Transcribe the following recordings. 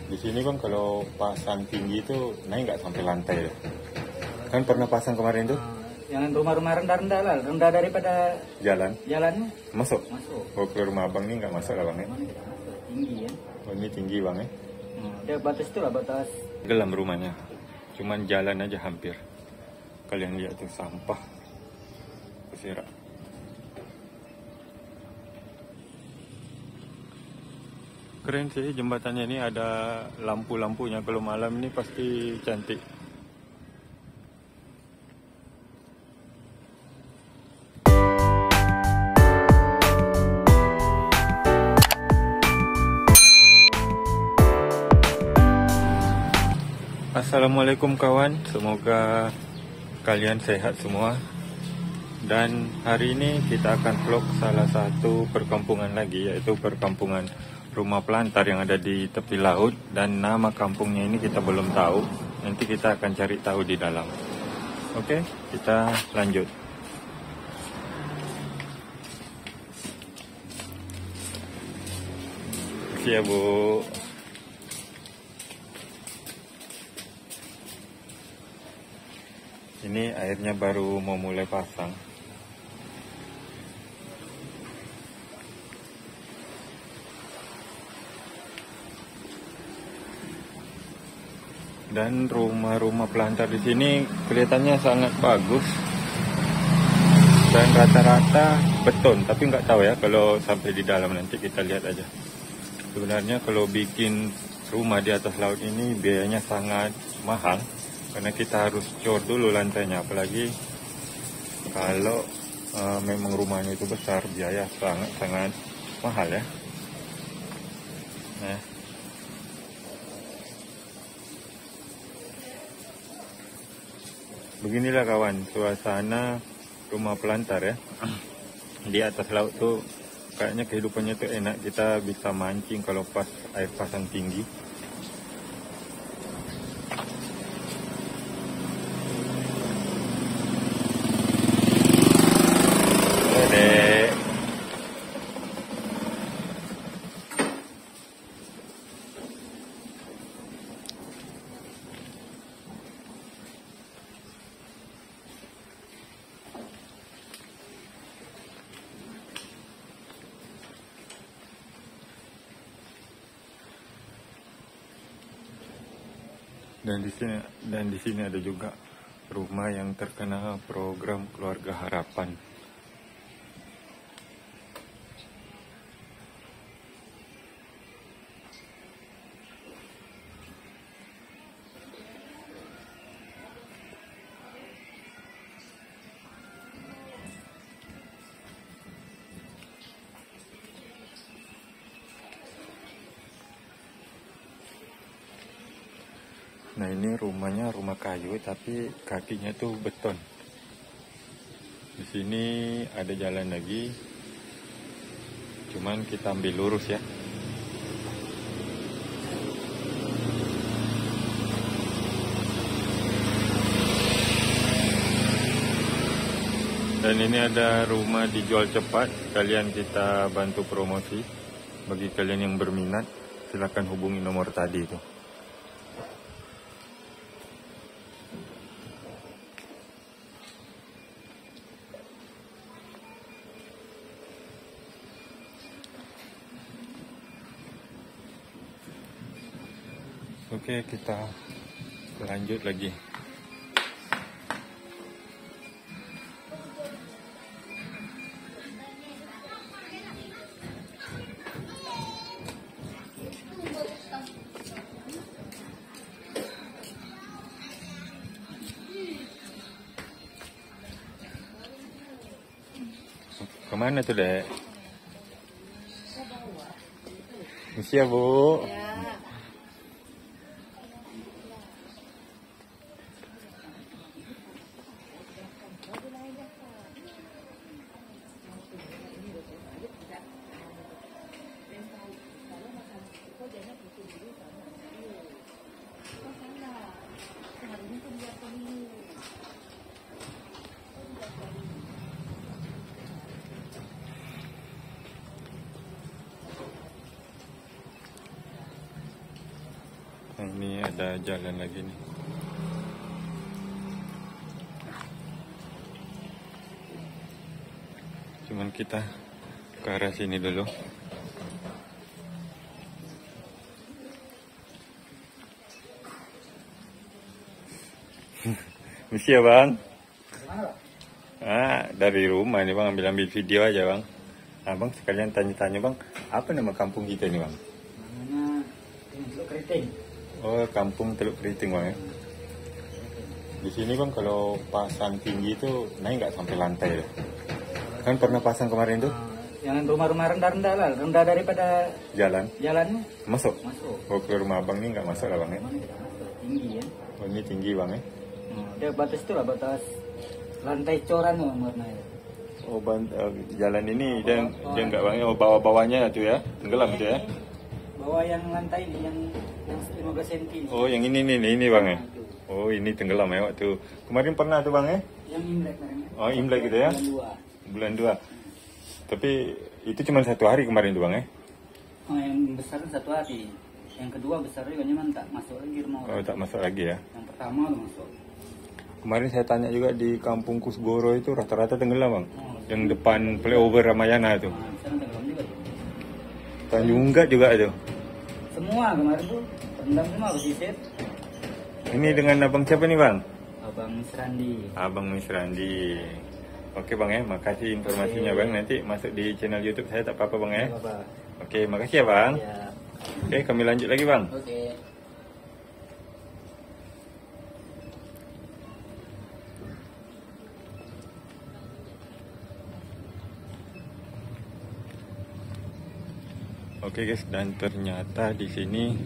Di sini Bang kalau pasang tinggi itu naik nggak sampai lantai ya? Kan pernah pasang kemarin tuh? Jangan rumah-rumah rendah-rendah lah, rendah daripada jalannya. Masuk? Masuk. Oh, ke rumah Abang ini nggak masuk lah Bang ya? Tinggi ya. Oh, ini tinggi Bang ya? Dia batas itu lah, batas. Gelam rumahnya, cuman jalan aja hampir. Kalian lihat tuh sampah berserakan. Keren sih jembatannya ini, ada lampu-lampunya. Kalau malam ini pasti cantik. Assalamualaikum kawan, semoga kalian sehat semua. Dan hari ini kita akan vlog salah satu perkampungan lagi, yaitu perkampungan Rumah Pelantar yang ada di tepi laut. Dan nama kampungnya ini kita belum tahu, nanti kita akan cari tahu di dalam. Oke, kita lanjut. Siap Bu. Ini airnya baru mau mulai pasang. Dan rumah-rumah pelantar di sini kelihatannya sangat bagus. Dan rata-rata beton, tapi nggak tahu ya kalau sampai di dalam, nanti kita lihat aja. Sebenarnya kalau bikin rumah di atas laut ini biayanya sangat mahal. Karena kita harus cor dulu lantainya, apalagi kalau memang rumahnya itu besar, biaya sangat mahal ya. Nah, beginilah kawan suasana rumah pelantar ya. Di atas laut tuh kayaknya kehidupannya tuh enak, kita bisa mancing kalau pas air pasang tinggi. Dan di sini ada juga rumah yang terkena program Keluarga Harapan. Nah, ini rumahnya rumah kayu tapi kakinya tuh beton. Di sini ada jalan lagi, cuman kita ambil lurus ya. Dan ini ada rumah dijual cepat, kalian kita bantu promosi. Bagi kalian yang berminat, silahkan hubungi nomor tadi itu. Oke, kita lanjut lagi. Kemana tuh, Dek? Siap, Bu. Nah, ini ada jalan lagi nih. Cuman kita ke arah sini dulu. Misi ya bang? Dari rumah nih bang, ambil video aja bang. Bang sekalian tanya-tanya bang, apa nama kampung kita ini bang? Namanya Teluk Keriting. Oh, kampung Teluk Keriting bang ya. Di sini bang kalau pasang tinggi itu naik nggak sampai lantai ya? Kan pernah pasang kemarin tuh? Yang rumah-rumah rendah-rendah lah, rendah daripada jalannya. Masuk? Masuk. Oh, ke rumah abang ini nggak masuk lah bang ya? Mana tidak masuk, tinggi ya. Oh, ini tinggi bang ya? Dia batas itu lah, batas lantai coran warnanya. Oh, jalan ini dia nggak bang ya? Oh, bawah-bawahnya tuh ya? Tenggelam itu ya? Bawah yang lantai ini, yang 15 cm. Oh, yang ini bang ya? Oh, ini tenggelam ya waktu kemarin pernah tuh bang ya? Yang Imlek namanya. Oh, Imlek gitu ya? Bulan 2. Tapi itu cuma 1 hari kemarin tuh bang ya? Oh, yang besar 1 hari. Yang kedua besar juga, cuman tak masuk lagi rumah orang. Oh, tak masuk lagi ya? Yang pertama udah masuk. Kemarin saya tanya juga di kampung Kusgoro itu rata-rata tenggelam bang. Yang depan flyover Ramayana itu. Sana tenggelam juga tuh. Tanjung Unggat juga itu. Semua kemarin tuh rendam semua pesisir. Ini dengan abang siapa nih bang? Abang Misrandi. Abang Misrandi. Oke bang ya, makasih informasinya bang. Nanti masuk di channel YouTube saya tak apa-apa bang ya. Bapak. Oke, makasih ya bang. Ya. Oke, kami lanjut lagi bang. Oke. Oke guys, dan ternyata di sini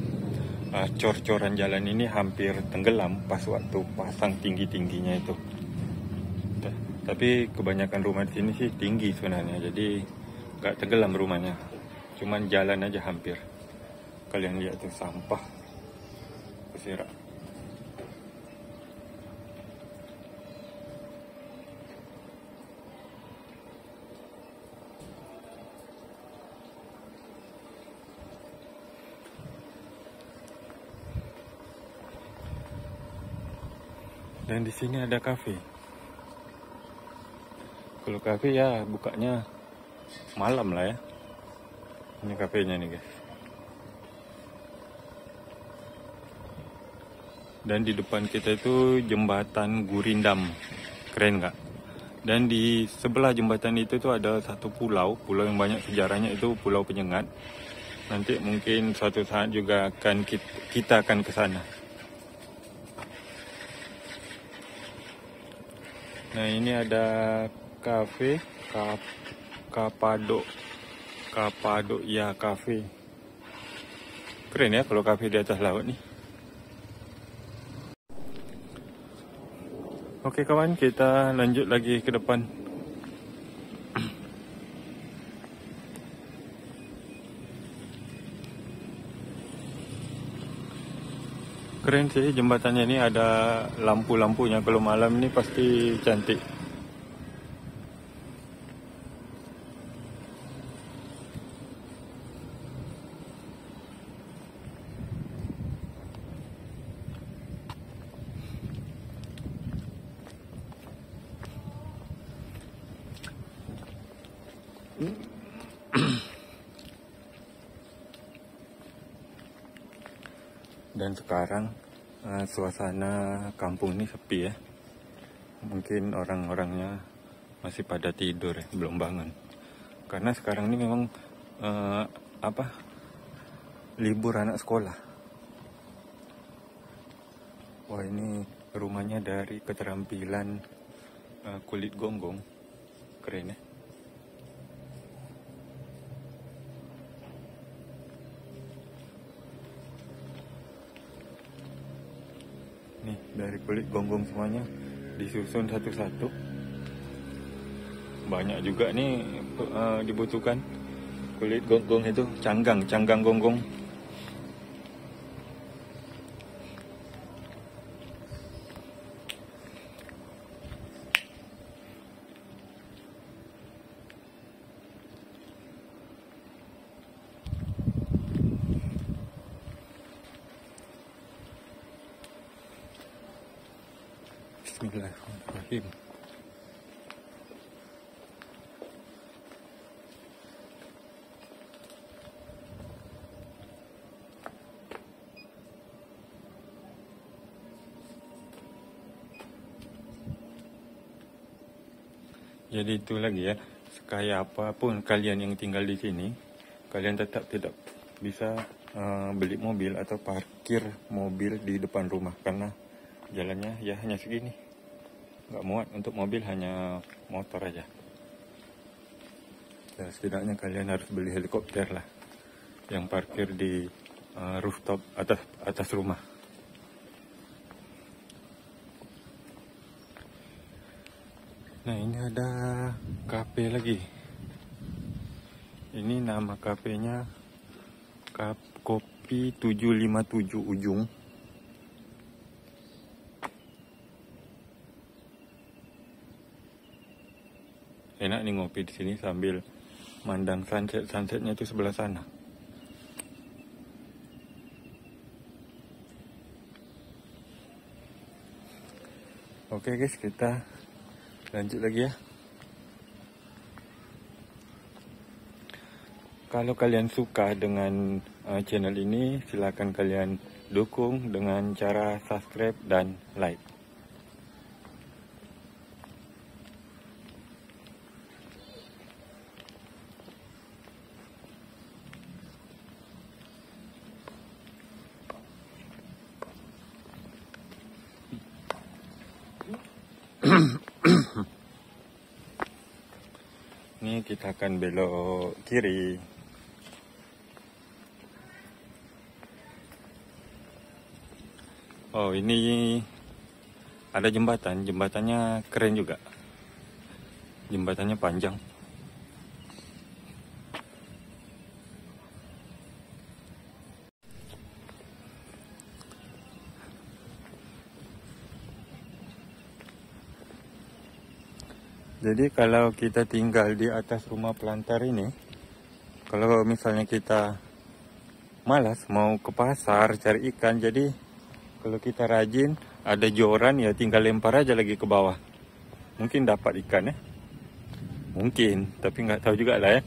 cor-coran jalan ini hampir tenggelam pas waktu pasang tinggi-tingginya itu. Tapi kebanyakan rumah di sini sih tinggi sebenarnya, jadi nggak tenggelam rumahnya. Cuman jalan aja hampir. Kalian lihat tuh sampah berserakan. Dan di sini ada kafe. Kalau kafe ya bukanya malam lah ya. Ini kafenya nih guys. Dan di depan kita itu jembatan Gurindam. Keren nggak? Dan di sebelah jembatan itu tuh ada satu pulau yang banyak sejarahnya, itu Pulau Penyengat. Nanti mungkin suatu saat juga akan kita akan ke sana. Nah, ini ada kafe Kapadokia Cafe. Keren ya kalau kafe di atas laut nih. Oke kawan, kita lanjut lagi ke depan. Keren sih jembatannya ini, ada lampu-lampunya. Kalau malam ini pasti cantik. Dan sekarang suasana kampung ini sepi ya. Mungkin orang-orangnya masih pada tidur ya, belum bangun. Karena sekarang ini memang libur anak sekolah. Wah, ini rumahnya dari keterampilan kulit gonggong. Keren ya. Nih, dari kulit gonggong semuanya disusun satu-satu. Banyak juga nih dibutuhkan kulit gonggong itu, canggang gonggong. Bismillahirrahmanirrahim. Jadi itu lagi ya, sekaya apapun kalian yang tinggal di sini, kalian tetap tidak bisa beli mobil atau parkir mobil di depan rumah karena jalannya ya hanya segini, nggak muat untuk mobil, hanya motor aja. Ya, setidaknya kalian harus beli helikopter lah yang parkir di rooftop atas rumah. Nah, ini ada kafe lagi. Ini nama kafenya Kopi 757 Ujung. Enak nih ngopi di sini sambil mandang sunsetnya itu sebelah sana. Oke guys, kita lanjut lagi ya. Kalau kalian suka dengan channel ini, silakan kalian dukung dengan cara subscribe dan like. Ini kita akan belok kiri. Oh, ini ada jembatan. Jembatannya keren juga. Jembatannya panjang. Jadi kalau kita tinggal di atas rumah pelantar ini, kalau misalnya kita malas mau ke pasar cari ikan, jadi kalau kita rajin ada joran ya tinggal lempar aja lagi ke bawah. Mungkin dapat ikan ya. Mungkin, tapi nggak tahu juga lah ya.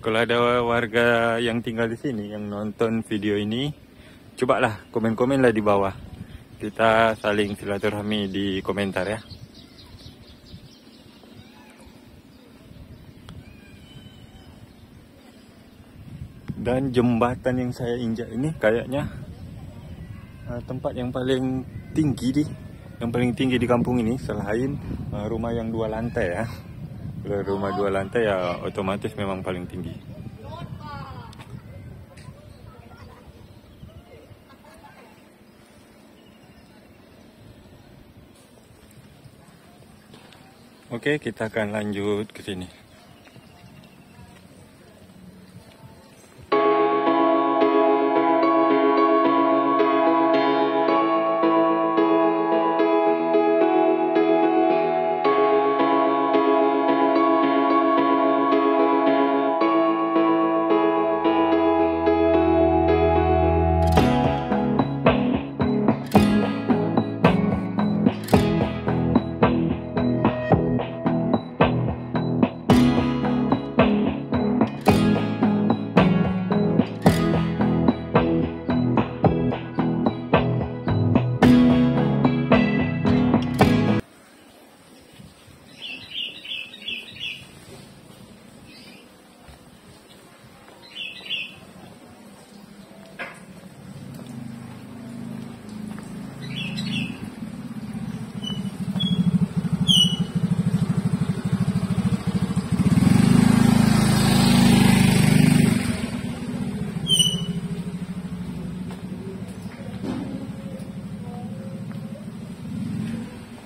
Kalau ada warga yang tinggal di sini yang nonton video ini, cobalah komen-komen lah di bawah. Kita saling silaturahmi di komentar ya. Dan jembatan yang saya injak ini kayaknya tempat yang paling tinggi di kampung ini, selain rumah yang 2 lantai ya. Kalau rumah 2 lantai ya otomatis memang paling tinggi. Oke, kita akan lanjut ke sini.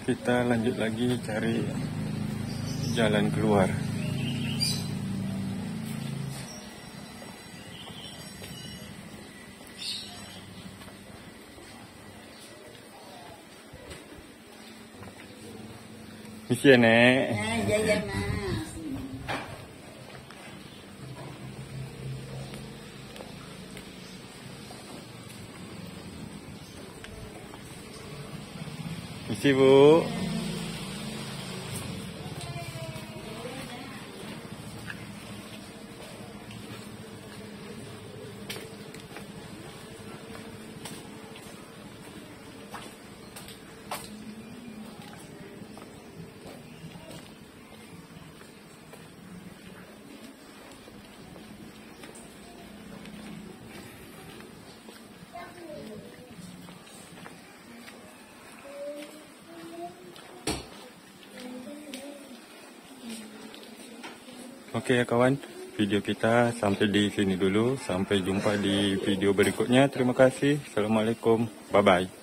Kita lanjut lagi cari jalan keluar. Misi ya, Nek. Ya, Mas. kasih Bu. Oke ya kawan, video kita sampai di sini dulu. Sampai jumpa di video berikutnya. Terima kasih. Assalamualaikum. Bye-bye.